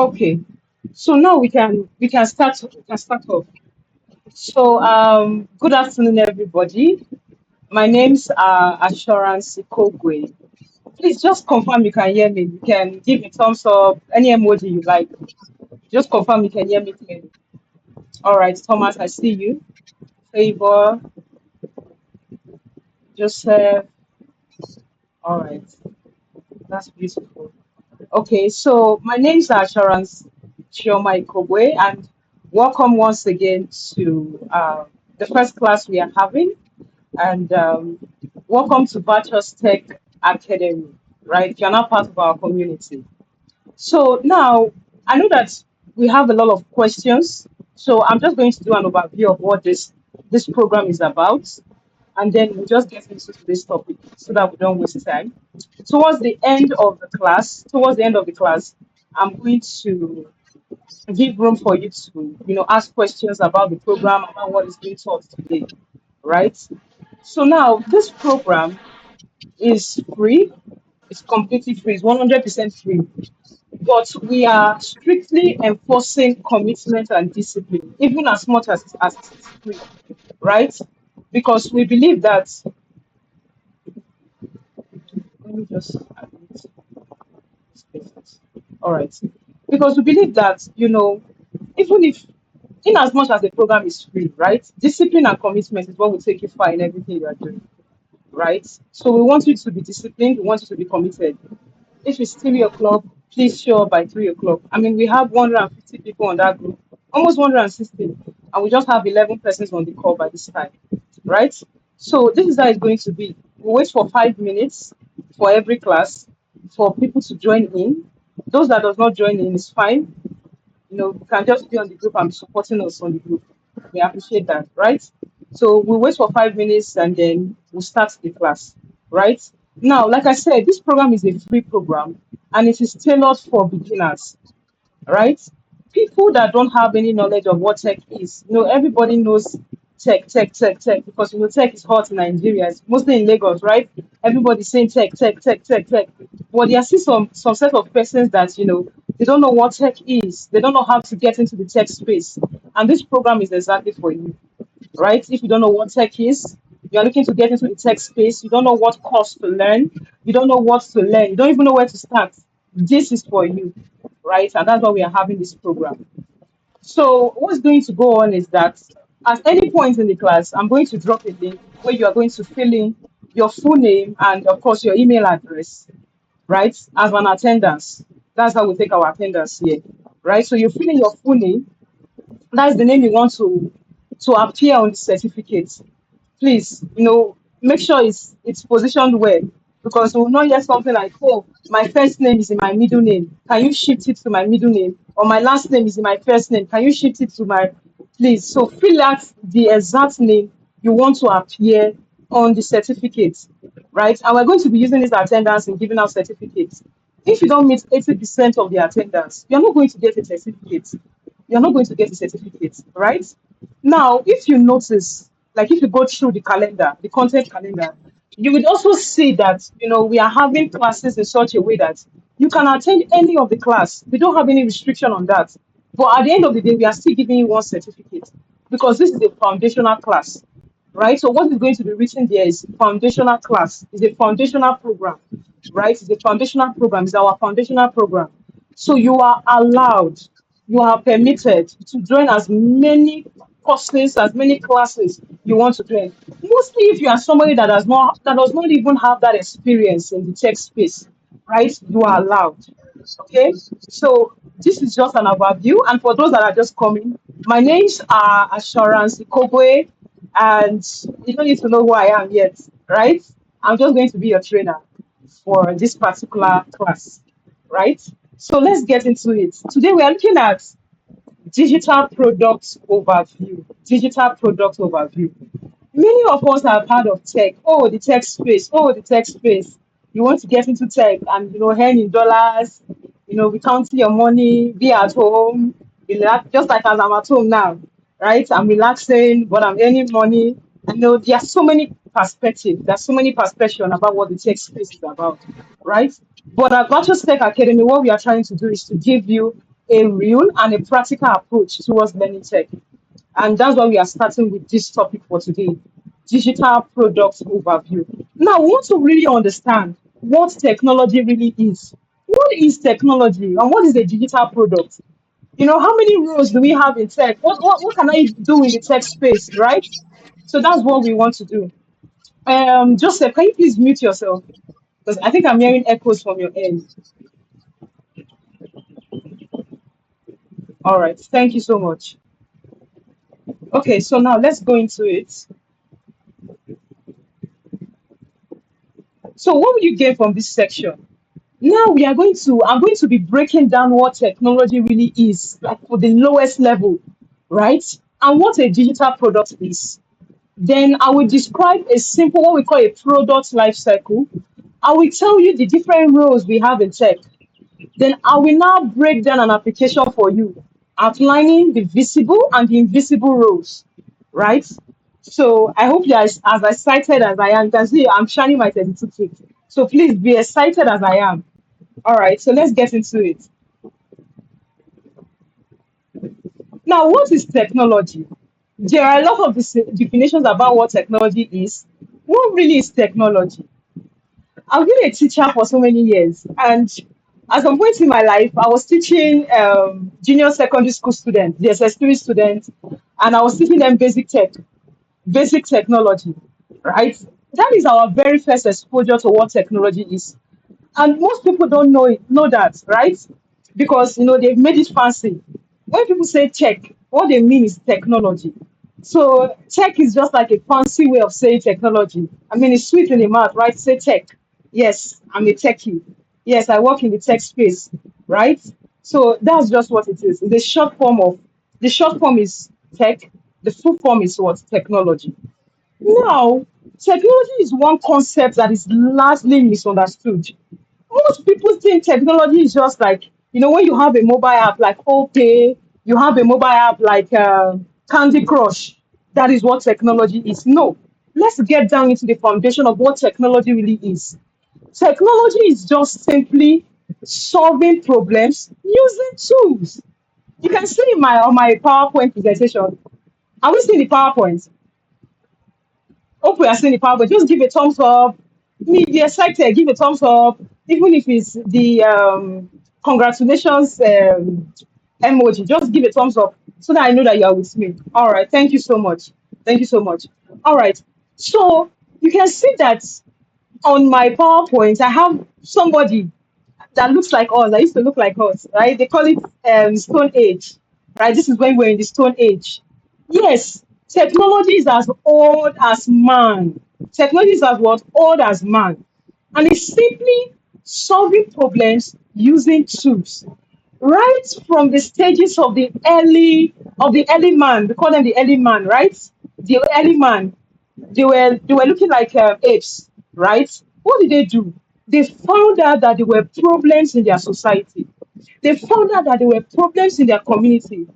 Okay. So now we can start off. So good afternoon everybody. My name's Assurance Kogwe. Please just confirm you can hear me. You can give me thumbs up, any emoji you like. Just confirm you can hear me clearly. All right, Thomas, I see you. Favor, Joseph. All right, that's beautiful. Okay, so my name is Assurance Chioma Ikogwe, and welcome once again to the first class we are having, and welcome to Virtuous Tech Academy, right? You're now part of our community. So now I know that we have a lot of questions, so I'm just going to do an overview of what this program is about, and then we'll just get into this topic so that we don't waste time. Towards the end of the class, I'm going to give room for you to, ask questions about the program, about what is being taught today, right? So now this program is free. It's completely free. It's 100% free. But we are strictly enforcing commitment and discipline, even as much as it is free, right? Because we believe that, let me just admit spaces. All right. Because we believe that, even if, in as much as the program is free, right? Discipline and commitment is what will take you far in everything you are doing, right? So we want you to be disciplined, we want you to be committed. If it's 3 o'clock, please show up by 3 o'clock. I mean, we have 150 people on that group, almost 160, and we just have 11 persons on the call by this time, right? So this is how it's going to be. We wait for 5 minutes for every class for people to join in. Those that does not join in is fine. You can just be on the group and be supporting us on the group. We appreciate that, right? So we'll wait for 5 minutes and then we'll start the class, right? Now, like I said, this program is a free program and it is tailored for beginners, right? People that don't have any knowledge of what tech is, everybody knows tech, because tech is hot in Nigeria, it's mostly in Lagos, right? Everybody's saying tech. But there are still some set of persons that they don't know what tech is, they don't know how to get into the tech space, and this program is exactly for you, right? If you don't know what tech is, you're looking to get into the tech space, you don't know what course to learn, you don't know what to learn, you don't even know where to start. This is for you, right? And that's why we are having this program. So what's going to go on is that at any point in the class, I'm going to drop a link where you are going to fill in your full name and of course your email address, right? As an attendance. That's how we take our attendance here, right? So you fill in your full name, that's the name you want to appear on the certificate. Please, make sure it's positioned well, because we will not hear something like, oh, my first name is in my middle name, can you shift it to my middle name, or my last name is in my first name, can you shift it to my, please. So fill out the exact name you want to appear on the certificate, right? And we're going to be using this attendance in giving out certificates. If you don't meet 80% of the attendance, you're not going to get a certificate. You're not going to get a certificate, right? Now, if you notice, like if you go through the calendar, the content calendar, you would also see that, we are having classes in such a way that you can attend any of the class. We don't have any restriction on that. But at the end of the day, we are still giving you one certificate because this is a foundational class, right? So what is going to be written there is foundational class, is a foundational program, right? It's a foundational program, it's our foundational program. So you are allowed, you are permitted to join as many courses, as many classes you want to join. Mostly if you are somebody that does not even have that experience in the tech space, right? You are allowed. Okay, so this is just an overview, and for those that are just coming, my names are Assurance Ikogwe, and you don't need to know who I am yet, right? I'm just going to be your trainer for this particular class, right? So let's get into it. Today we are looking at digital product overview. Digital product overview. Many of us have heard of tech. Oh, the tech space. Oh, the tech space. You want to get into tech and earn in dollars, be counting your money, be at home, relax, just like as I'm at home now, right? I'm relaxing, but I'm earning money. There are so many perspectives, there's so many perspectives about what the tech space is about, right? But at Virtuous Tech Academy, what we are trying to do is to give you a real and a practical approach towards learning tech. And that's why we are starting with this topic for today, digital product overview. Now, we want to really understand what technology really is. What is technology and what is a digital product? How many roles do we have in tech? What can I do in the tech space, right? So that's what we want to do. Joseph, can you please mute yourself? Because I think I'm hearing echoes from your end. All right, thank you so much. Okay, so now let's go into it. So what will you get from this section? Now I'm going to be breaking down what technology really is, like for the lowest level, right? And what a digital product is. Then I will describe a simple, what we call a product life cycle. I will tell you the different roles we have in tech. Then I will now break down an application for you, outlining the visible and the invisible roles, right? So I hope you're as excited as I am. You can see I'm shining my 32 teeth. So please be excited as I am. All right, so let's get into it. Now, what is technology? There are a lot of definitions about what technology is. What really is technology? I've been a teacher for so many years, and at some point in my life, I was teaching junior secondary school students, the SS3 students, and I was teaching them basic technology, right? That is our very first exposure to what technology is. And most people don't know that, right? Because they've made it fancy. When people say tech, what they mean is technology. So tech is just like a fancy way of saying technology. I mean, it's sweet in the mouth, right? Say tech. Yes, I'm a techie. Yes, I work in the tech space, right? So that's just what it is. The short form is tech. The full form is what? Technology. Now, technology is one concept that is largely misunderstood. Most people think technology is just like, when you have a mobile app like OK, you have a mobile app like Candy Crush. That is what technology is. No, let's get down into the foundation of what technology really is. Technology is just simply solving problems using tools. You can see on my PowerPoint presentation. Are we seeing the PowerPoint? Hope we are seeing the PowerPoint. Just give a thumbs up. Me, be excited. Give a thumbs up, even if it's the congratulations emoji. Just give a thumbs up so that I know that you are with me. All right. Thank you so much. Thank you so much. All right. So you can see that on my PowerPoint, I have somebody that looks like us, that used to look like us, right? They call it Stone Age, right? This is when we're in the Stone Age. Yes, technology is as old as man. Technology is as what? Old as man. And it's simply solving problems using tools. Right from the stages of the early man, we call them the early man, right? The early man, they were looking like apes, right? What did they do? They found out that there were problems in their society. They found out that there were problems in their community.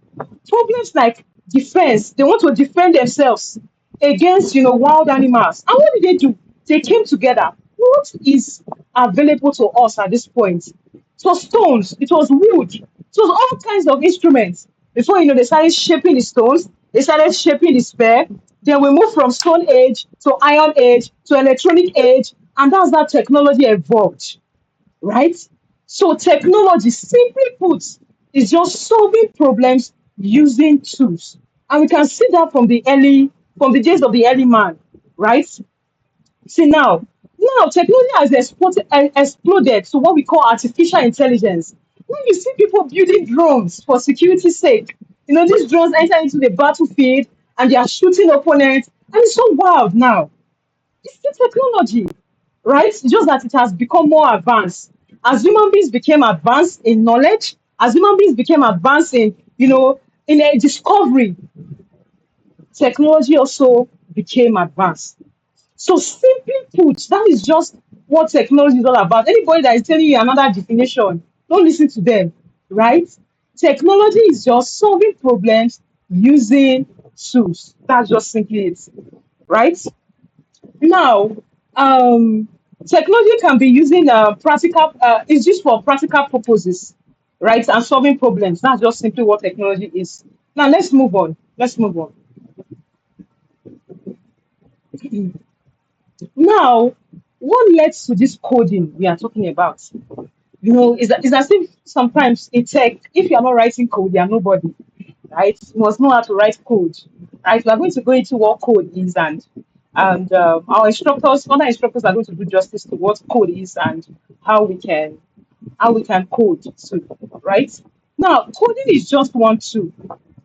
Problems like defense. They want to defend themselves against wild animals. And what did they do? They came together. What is available to us at this point? It was stones, it was wood, it was all kinds of instruments. Before they started shaping the stones, they started shaping the spear. Then we moved from stone age to iron age to electronic age, and that's how technology evolved, right? So technology, simply put, is just solving problems using tools. And we can see that from the days of the early man, right? See now technology has exploded to what we call artificial intelligence. When you see people building drones for security sake, these drones enter into the battlefield and they are shooting opponents, and it's so wild now. It's still technology, right? It's just that it has become more advanced. As human beings became advanced in knowledge, as human beings became advanced in a discovery, technology also became advanced. So simply put, that is just what technology is all about. Anybody that is telling you another definition, don't listen to them, right? Technology is just solving problems using tools. That's just simply it, right? Now, technology can be using is used for practical purposes. right? And solving problems. That's just simply what technology is. Now let's move on. Let's move on. Now, what led to this coding we are talking about? It's as if sometimes in tech, if you are not writing code, you are nobody, right? You must know how to write code, right? We are going to go into what code is, and our instructors, other instructors, are going to do justice to what code is and how we can how we can code. So, right now, coding is just one tool,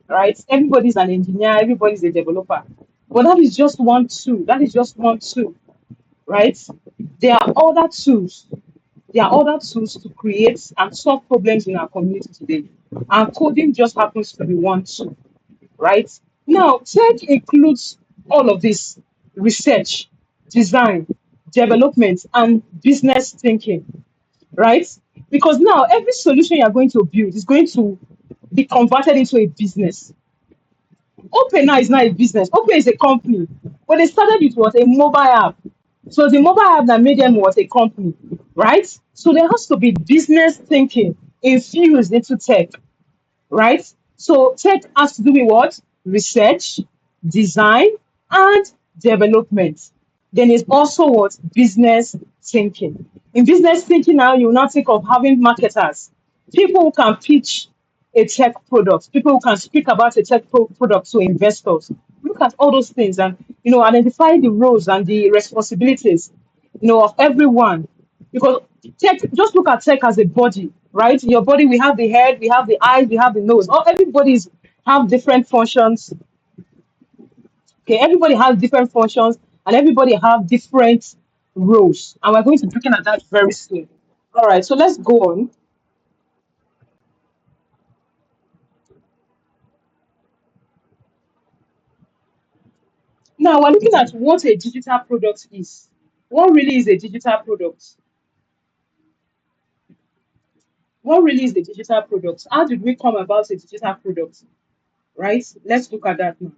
right? Everybody's an engineer, everybody's a developer, but that is just one tool. That is just one tool, right? There are other tools there are other tools to create and solve problems in our community today. And coding just happens to be one tool, right? Now, tech includes all of this: research, design, development, and business thinking, right? Because now every solution you're going to build is going to be converted into a business. Open now is not a business. Open is a company. But they started with what? A mobile app. So the mobile app that made them was a company, right? So there has to be business thinking infused into tech, right? So tech has to do with what? Research, design, and development. Then it's also what? Business thinking. In business thinking now, you now think of having marketers, people who can pitch a tech product, people who can speak about a tech product to investors. Look at all those things and identify the roles and the responsibilities of everyone. Because tech, just look at tech as a body, right? Your body, we have the head, we have the eyes, we have the nose. All everybody's have different functions. Okay, everybody has different functions and everybody have different roles. And we're going to be looking at that very soon. All right, so let's go on. Now we're looking at what a digital product is. What really is a digital product? What really is the digital product? How did we come about a digital product? Right? Let's look at that now.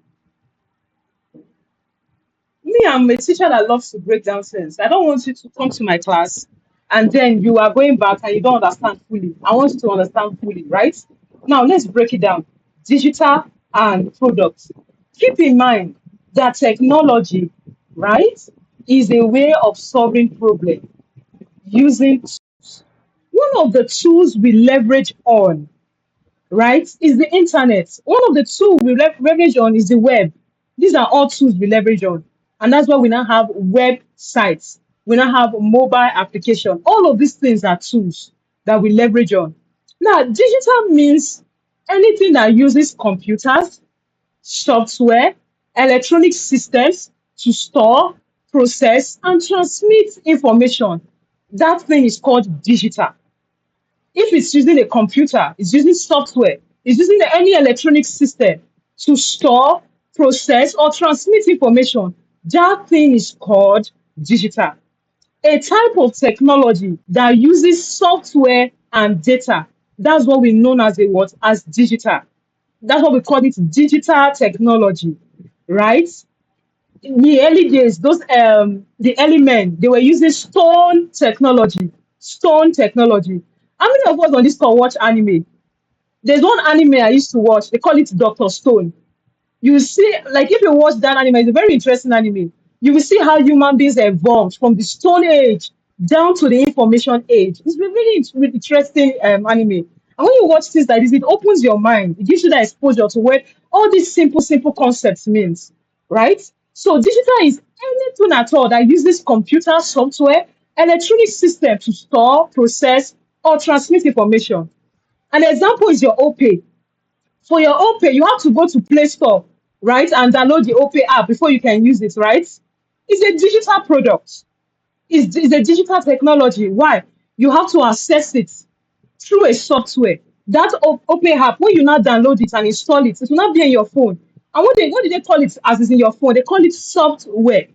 Me, I'm a teacher that loves to break down things. I don't want you to come to my class and then you are going back and you don't understand fully. I want you to understand fully, right? Now, let's break it down: digital and products. Keep in mind that technology, right, is a way of solving problems using tools. One of the tools we leverage on, right, is the internet. One of the tools we leverage on is the web. These are all tools we leverage on. And that's why we now have websites. We now have mobile application. All of these things are tools that we leverage on. Now, digital means anything that uses computers, software, electronic systems to store, process, and transmit information. That thing is called digital. If it's using a computer, it's using software, it's using any electronic system to store, process, or transmit information, that thing is called digital. A type of technology that uses software and data, that's what we know as a what? As digital. That's what we call it, digital technology, right? In the early days, those the early men, they were using stone technology. Stone technology. How many of us on this call watch anime? There's one anime I used to watch. They call it Doctor Stone. You see, like if you watch that anime, it's a very interesting anime. You will see how human beings evolved from the Stone Age down to the Information Age. It's a really, really interesting anime. And when you watch things like this, it opens your mind. It gives you that exposure to what all these simple concepts means, right? So digital is anything at all that uses computer software, electronic system to store, process, or transmit information. An example is your OPay. For your OPay, you have to go to Play Store, right, and download the OPay app before you can use it, right? It's a digital product. It's a digital technology. Why? You have to access it through a software. That OPay app, when you now download it and install it, it will not be in your phone. And what do they call it as is in your phone? They call it software,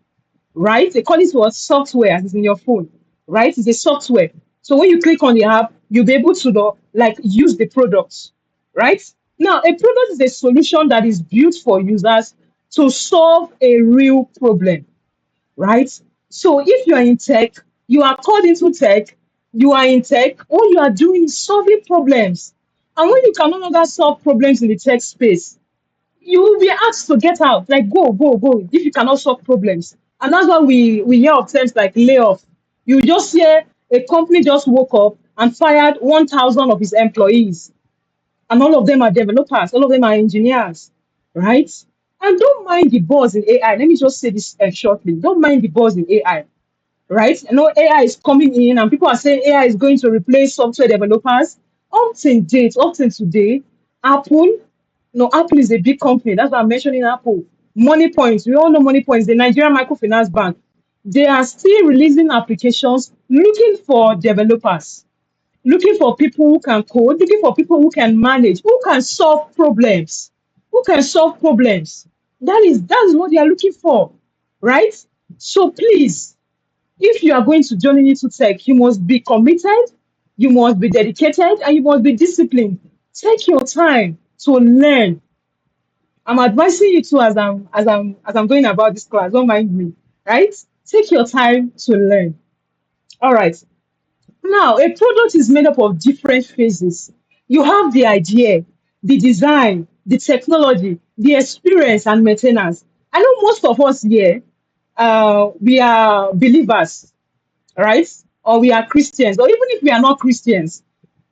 right? They call it what? Software as is in your phone, right? It's a software. So when you click on the app, you'll be able to like use the products, right? Now, a product is a solution that is built for users to solve a real problem, right? So if you are in tech, you are called into tech You are in tech, all you are doing is solving problems. And when you can no longer solve problems in the tech space, you will be asked to get out, like go, go, go, if you cannot solve problems. And that's why we hear of terms like layoff. You just hear a company just woke up and fired 1,000 of its employees, and all of them are developers, all of them are engineers, right? And don't mind the buzz in AI. Let me just say this shortly. Don't mind the buzz in AI, right? I know AI is coming in, and people are saying AI is going to replace software developers. Up to date, up to today, Apple, no, Apple is a big company. That's why I'm mentioning Apple. Money Points, we all know Money Points, the Nigerian microfinance bank. They are still releasing applications looking for developers, looking for people who can code, looking for people who can manage, who can solve problems, who can solve problems. That is what they are looking for, right? So please, if you are going to join into tech, you must be committed, you must be dedicated, and you must be disciplined. Take your time to learn. I'm advising you too as I'm going about this class. Don't mind me, right? Take your time to learn. All right. Now, a product is made up of different phases. You have the idea, the design, the technology, the experience, and maintenance. I know most of us here, we are believers, right? Or we are Christians, or even if we are not Christians,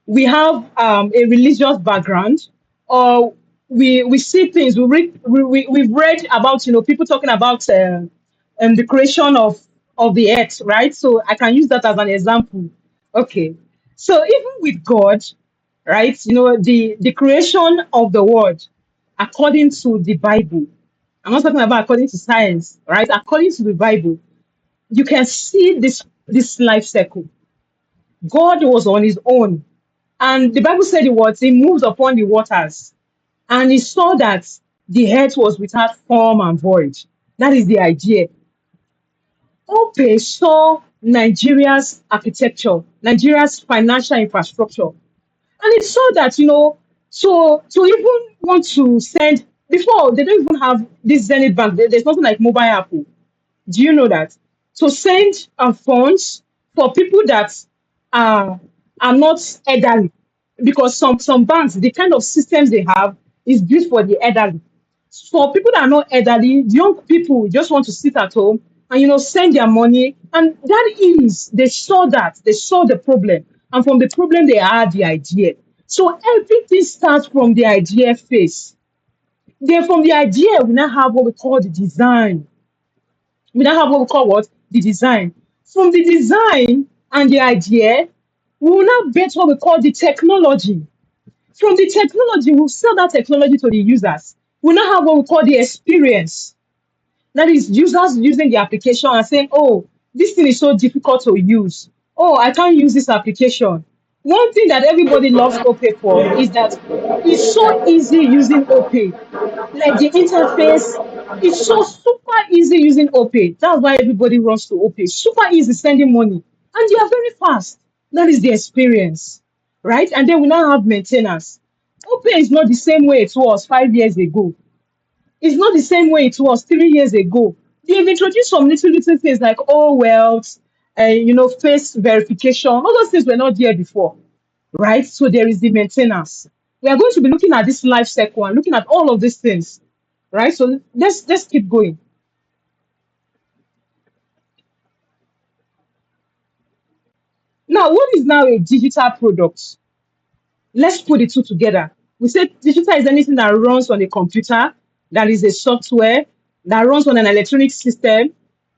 we have a religious background, or we see things, we've read about, people talking about the creation of the earth, right? So I can use that as an example. Okay, so even with God, right, the creation of the world according to the Bible, I'm not talking about according to science, right? According to the Bible, you can see this life cycle. God was on his own, and the Bible said he moved upon the waters, and he saw that the earth was without form and void. That is the idea. Ope saw Nigeria's architecture, Nigeria's financial infrastructure, and it saw that, to even want to send, before they don't even have this Zenith Bank, there's nothing like mobile app. Do you know that? To send funds for people that are are not elderly, because some banks, the kind of systems they have is built for the elderly. For people that are not elderly, young people just want to sit at home and send their money, and that is, they saw the problem, and from the problem they had the idea. So everything starts from the idea phase. Then from the idea we now have what we call the design. We now have what we call what? The design. From the design and the idea, we will now get what we call the technology. From the technology, we'll sell that technology to the users. We now have what we call the experience. That is users using the application and saying, oh, this thing is so difficult to use. Oh, I can't use this application. One thing that everybody loves OPay for is that it's so easy using OPay. Like the interface, it's so super easy using OPay. That's why everybody runs to OPay. Super easy sending money. And they are very fast. That is the experience, right? And then we now have maintenance. OPay is not the same way it was 5 years ago. It's not the same way it was 3 years ago. They've introduced some little things like, oh, well, face verification. All those things were not there before, right? So there is the maintenance. We are going to be looking at this life cycle and looking at all of these things, right? So let's keep going. Now, what is now a digital product? Let's put the two together. We said digital is anything that runs on a computer, that is a software, that runs on an electronic system.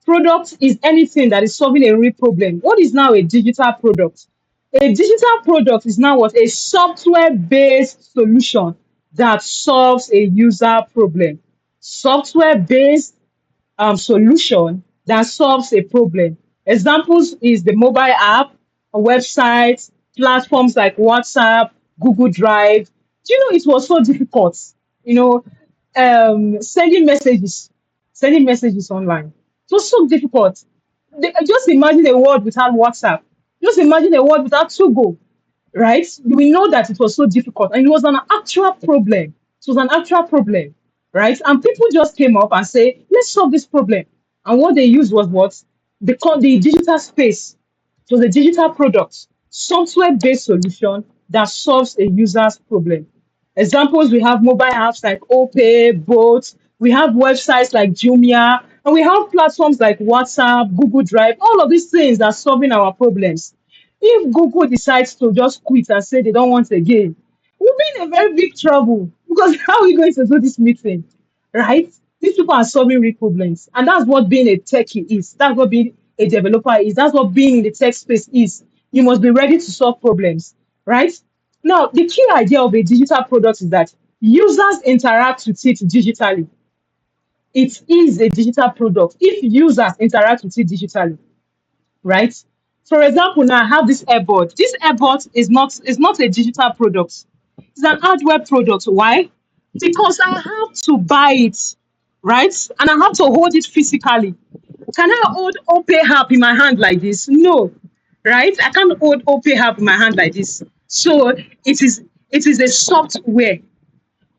Product is anything that is solving a real problem. What is now a digital product? A digital product is now what? A software-based solution that solves a user problem. Software-based solution that solves a problem. Examples is the mobile app, websites, platforms like WhatsApp, Google Drive. Do you know it was so difficult? You know, sending messages online. It was so difficult. Just imagine a world without WhatsApp. Just imagine a world without Togo, right? We know that it was so difficult, and it was an actual problem. It was an actual problem, right? And people just came up and say, let's solve this problem. And what they used was what? They called the digital space. It was a digital product. software-based solution that solves a user's problem. Examples, we have mobile apps like OPay, Bolt, we have websites like Jumia, and we have platforms like WhatsApp, Google Drive, all of these things are solving our problems. If Google decides to just quit and say they don't want again, we'll be in a very big trouble because how are we going to do this meeting? Right? These people are solving real problems. And that's what being a techie is. That's what being a developer is. That's what being in the tech space is. You must be ready to solve problems. Right? Now, the key idea of a digital product is that users interact with it digitally. It is a digital product if users interact with it digitally, right? For example, now I have this airboard. This airboard is not a digital product. It's an hardware product. Why? Because I have to buy it, right? And I have to hold it physically. Can I hold OPay app in my hand like this? No, right? I can't hold OPay app in my hand like this. So it is a software.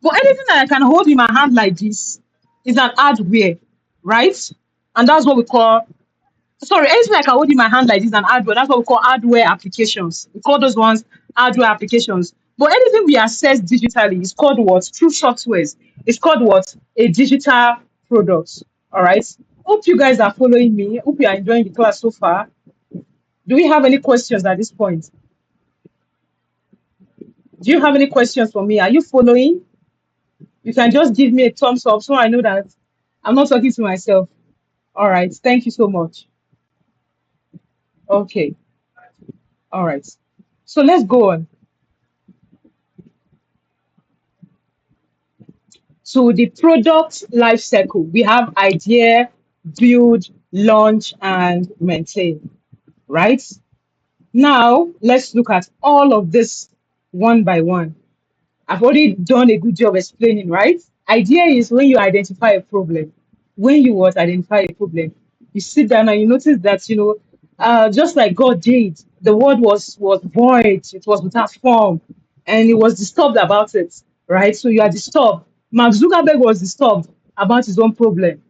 But anything that I can hold in my hand like this is an hardware, right? And that's what we call, sorry, anything I can hold in my hand like this is an hardware. That's what we call hardware applications. We call those ones hardware applications. But anything we access digitally is called what? Through softwares. It's called what? A digital product. All right. Hope you guys are following me. Hope you are enjoying the class so far. Do we have any questions at this point? Do you have any questions for me? Are you following? You can just give me a thumbs up so I know that I'm not talking to myself. All right. Thank you so much. Okay. All right. So let's go on to the product life cycle. We have idea, build, launch, and maintain, right? Now, let's look at all of this one by one. I've already done a good job explaining, right? Idea is when you identify a problem. When you what identify a problem, you sit down and you notice that just like God did, the word was void, it was without form, and it was disturbed about it, right? So you are disturbed. Mark Zuckerberg was disturbed about his own problem.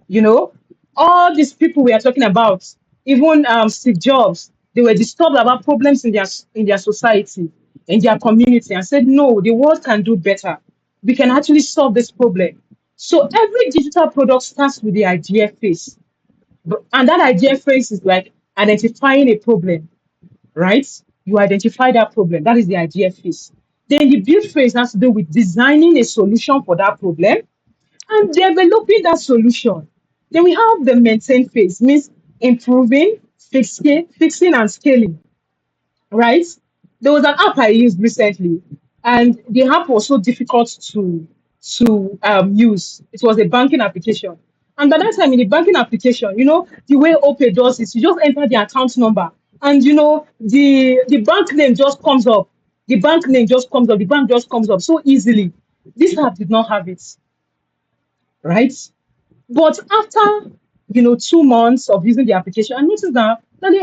You know, all these people we are talking about, even Steve Jobs, they were disturbed about problems in their society, in their community, and said, no, the world can do better. We can actually solve this problem. So every digital product starts with the idea phase. And that idea phase is like identifying a problem, right? You identify that problem. That is the idea phase. Then the build phase has to do with designing a solution for that problem and developing that solution. Then we have the maintain phase, means improving, fixing and scaling, right? There was an app I used recently, and the app was so difficult to use. It was a banking application. And by that time in the banking application, the way OPay does is you just enter the account number and the bank name just comes up. The bank name just comes up, the bank just comes up so easily. This app did not have it, right? But after 2 months of using the application, I noticed that the